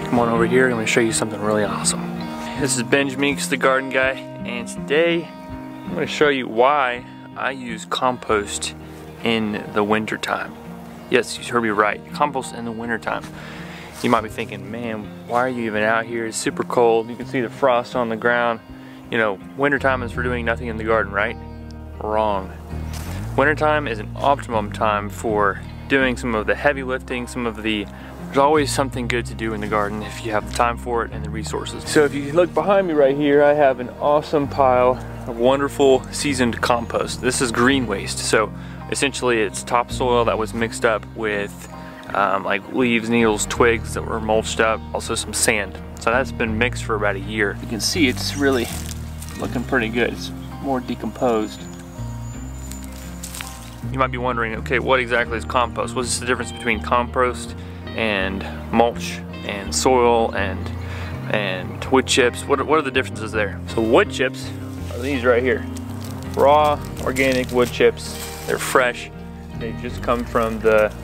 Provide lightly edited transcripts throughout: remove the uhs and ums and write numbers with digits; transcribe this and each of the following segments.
come on over here. I'm going to show you something really awesome. This is Benj the garden guy, and today I'm going to show you why I use compost in the winter time. Yes, you heard me right, compost in the winter time. You might be thinking, man, why are you even out here? It's super cold. You can see the frost on the ground. You know, wintertime is for doing nothing in the garden, right? Wrong. Wintertime is an optimum time for doing some of the heavy lifting, there's always something good to do in the garden if you have the time for it and the resources. So if you look behind me right here, I have an awesome pile of wonderful seasoned compost. This is green waste. So essentially it's topsoil that was mixed up with like leaves, needles, twigs that were mulched up, also some sand. So that's been mixed for about a year. You can see it's really looking pretty good. It's more decomposed. You might be wondering, okay, what exactly is compost? What's the difference between compost and mulch and soil and wood chips? What are the differences there? So wood chips are these right here. Raw, organic wood chips. They're fresh. They just come from the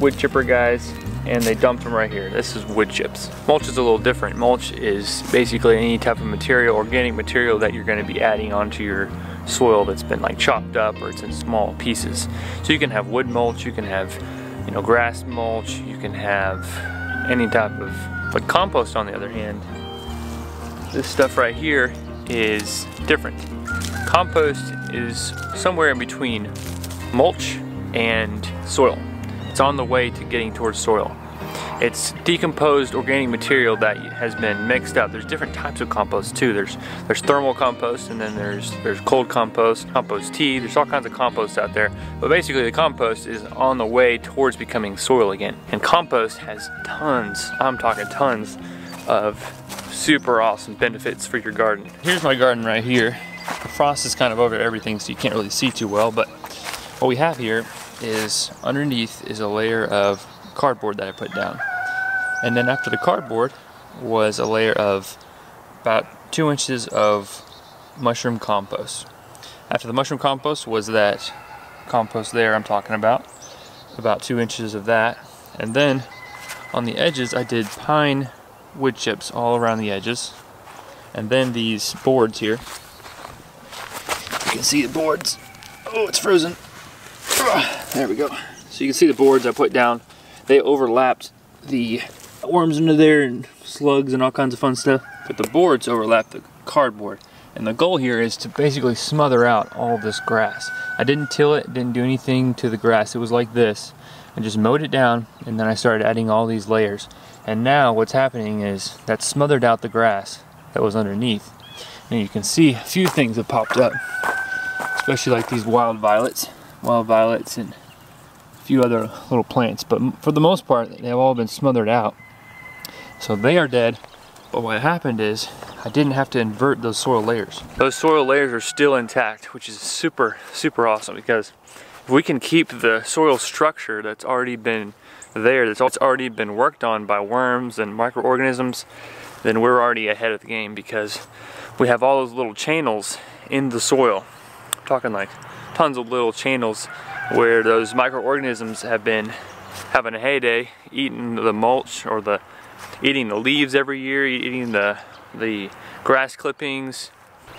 wood chipper guys and they dumped them right here. This is wood chips. Mulch is a little different. Mulch is basically any type of material, organic material that you're going to be adding onto your soil that's been like chopped up or it's in small pieces. So you can have wood mulch, you can have, you know, grass mulch, you can have any type of, but compost on the other hand, this stuff right here is different. Compost is somewhere in between mulch and soil. It's on the way to getting towards soil. It's decomposed organic material that has been mixed up. There's different types of compost too. There's thermal compost, and then there's cold compost, compost tea. There's all kinds of compost out there. But basically the compost is on the way towards becoming soil again. And compost has tons, I'm talking tons, of super awesome benefits for your garden. Here's my garden right here. The frost is kind of over everything, so you can't really see too well, but what we have here is underneath is a layer of cardboard that I put down. And then after the cardboard was a layer of about 2 inches of mushroom compost. After the mushroom compost was that compost there I'm talking about 2 inches of that. And then on the edges I did pine wood chips all around the edges. And then these boards here. You can see the boards. Oh, it's frozen. There we go. So you can see the boards I put down. They overlapped the worms under there and slugs and all kinds of fun stuff. But the boards overlap the cardboard. And the goal here is to basically smother out all this grass. I didn't till it, didn't do anything to the grass. It was like this. I just mowed it down, and then I started adding all these layers. And now what's happening is that smothered out the grass that was underneath. And you can see a few things have popped up, especially like these wild violets and a few other little plants. But for the most part, they've all been smothered out. So they are dead. But what happened is I didn't have to invert those soil layers. Those soil layers are still intact, which is super, super awesome, because if we can keep the soil structure that's already been there, that's already been worked on by worms and microorganisms, then we're already ahead of the game, because we have all those little channels in the soil. I'm talking like tons of little channels where those microorganisms have been having a heyday, eating the mulch or eating the leaves every year, eating the grass clippings.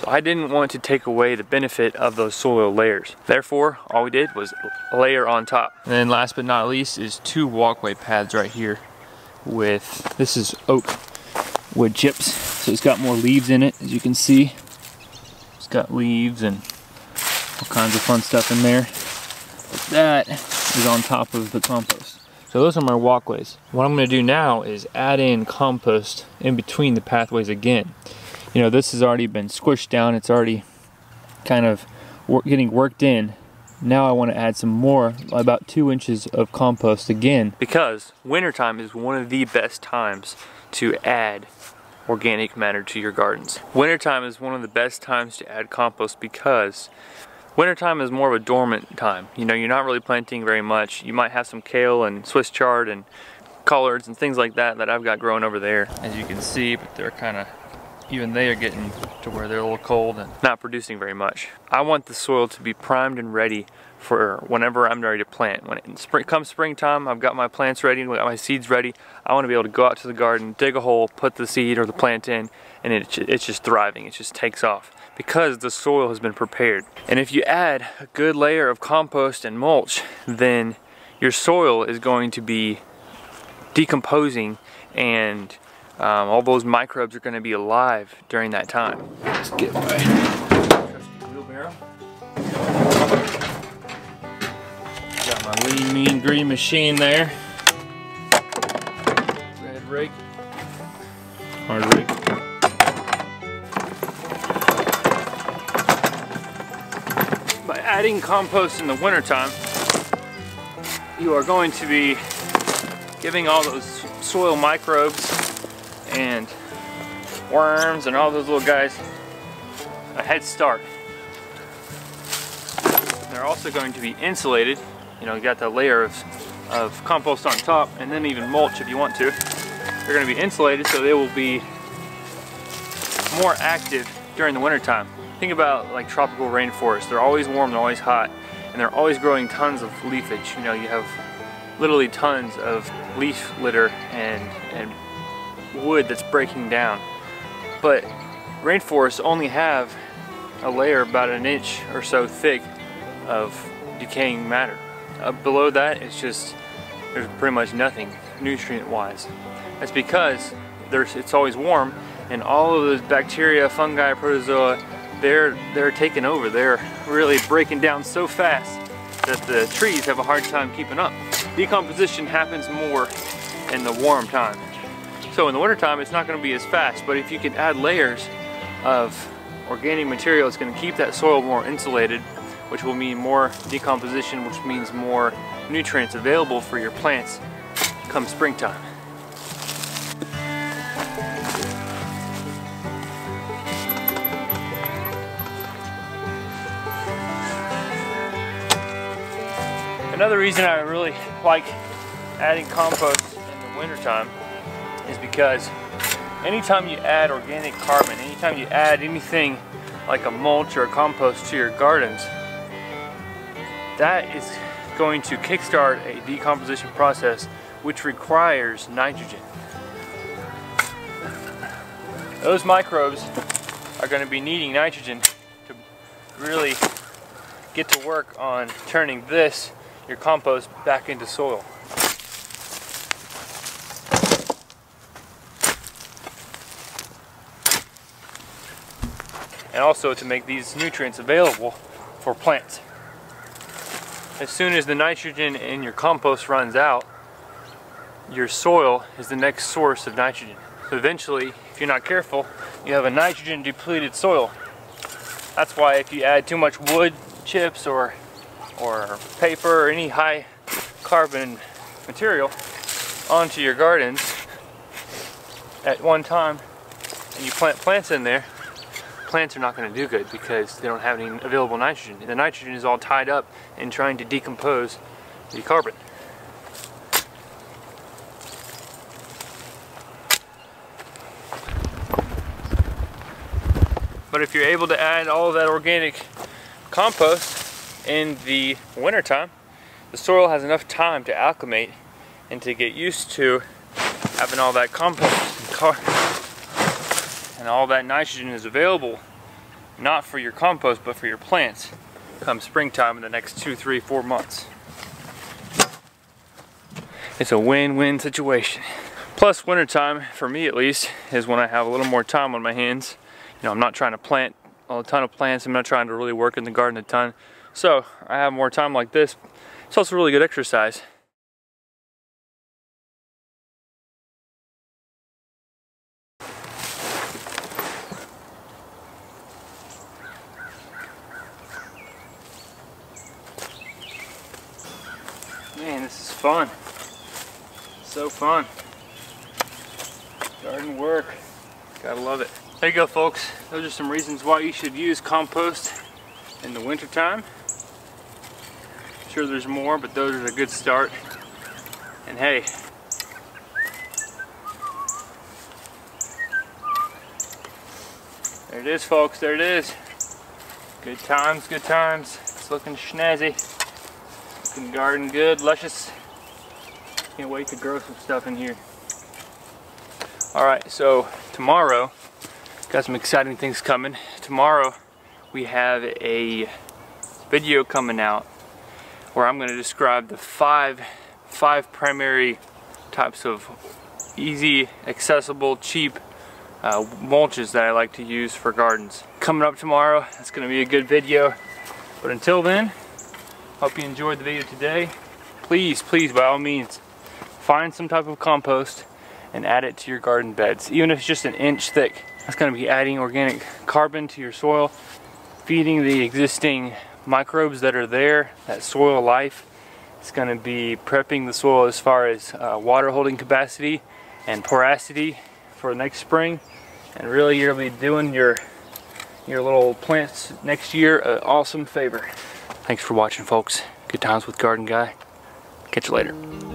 So I didn't want to take away the benefit of those soil layers. Therefore, all we did was layer on top. And then last but not least is 2 walkway paths right here with, this is oak wood chips. So it's got more leaves in it, as you can see. It's got leaves and all kinds of fun stuff in there. But that is on top of the compost. So those are my walkways. What I'm going to do now is add in compost in between the pathways again. You know, this has already been squished down. It's already kind of getting worked in. Now I want to add some more, about 2 inches of compost again. Because wintertime is one of the best times to add organic matter to your gardens. Wintertime is one of the best times to add compost because wintertime is more of a dormant time. You know, you're not really planting very much. You might have some kale and Swiss chard and collards and things like that I've got growing over there, as you can see, but they're kind of, even they are getting to where they're a little cold and not producing very much. I want the soil to be primed and ready for whenever I'm ready to plant. When it comes springtime, I've got my plants ready, I've got my seeds ready. I want to be able to go out to the garden, dig a hole, put the seed or the plant in, and it's just thriving. It just takes off because the soil has been prepared. And if you add a good layer of compost and mulch, then your soil is going to be decomposing, and all those microbes are going to be alive during that time. Let's get my trusty wheelbarrow. Got my lean, mean, green machine there. Red rake. Hard rake. By adding compost in the wintertime, you are going to be giving all those soil microbes and worms and all those little guys a head start. They're also going to be insulated. You know, you got that layer of compost on top, and then even mulch if you want to. They're going to be insulated so they will be more active during the wintertime. Think about like tropical rainforests. They're always warm, they're always hot, and they're always growing tons of leafage. You know, you have literally tons of leaf litter and wood that's breaking down. But rainforests only have a layer about an inch or so thick of decaying matter. Below that, there's pretty much nothing nutrient-wise. That's because it's always warm, and all of those bacteria, fungi, protozoa, they're taking over. They're really breaking down so fast that the trees have a hard time keeping up. Decomposition happens more in the warm time. So in the wintertime, it's not going to be as fast, but if you can add layers of organic material, it's going to keep that soil more insulated, which will mean more decomposition, which means more nutrients available for your plants come springtime. Another reason I really like adding compost in the wintertime is because anytime you add organic carbon, anytime you add anything like a mulch or a compost to your gardens, that is going to kickstart a decomposition process which requires nitrogen. Those microbes are going to be needing nitrogen to really get to work on turning your compost back into soil. And also to make these nutrients available for plants. As soon as the nitrogen in your compost runs out, your soil is the next source of nitrogen. So eventually, if you're not careful, you have a nitrogen depleted soil. That's why if you add too much wood chips or paper or any high carbon material onto your gardens at one time, and you plant plants in there, plants are not going to do good because they don't have any available nitrogen. The nitrogen is all tied up in trying to decompose the carbon. But if you're able to add all of that organic compost in the wintertime, the soil has enough time to acclimate and to get used to having all that compost and all that nitrogen is available, not for your compost but for your plants come springtime in the next 2, 3, 4 months. It's a win-win situation. Plus wintertime, for me at least, is when I have a little more time on my hands. You know, I'm not trying to plant a ton of plants, I'm not trying to really work in the garden a ton. So I have more time like this. It's also really good exercise. Man, this is fun. So fun. Garden work. Gotta love it. There you go, folks. Those are some reasons why you should use compost in the wintertime. I'm sure there's more, but those are a good start. And hey, there it is, folks. There it is. Good times, good times. It's looking snazzy. Looking garden good, luscious. Can't wait to grow some stuff in here. Alright, so tomorrow, got some exciting things coming. Tomorrow we have a video coming out where I'm going to describe the five primary types of easy, accessible, cheap mulches that I like to use for gardens. Coming up tomorrow, that's going to be a good video. But until then, hope you enjoyed the video today. Please, by all means, find some type of compost and add it to your garden beds. Even if it's just an inch thick, that's going to be adding organic carbon to your soil, feeding the existing microbes that are there, that soil life. It's going to be prepping the soil as far as water holding capacity and porosity for next spring. And really, you'll be doing your little plants next year an awesome favor. Thanks for watching, folks. Good times with Garden Guy. Catch you later.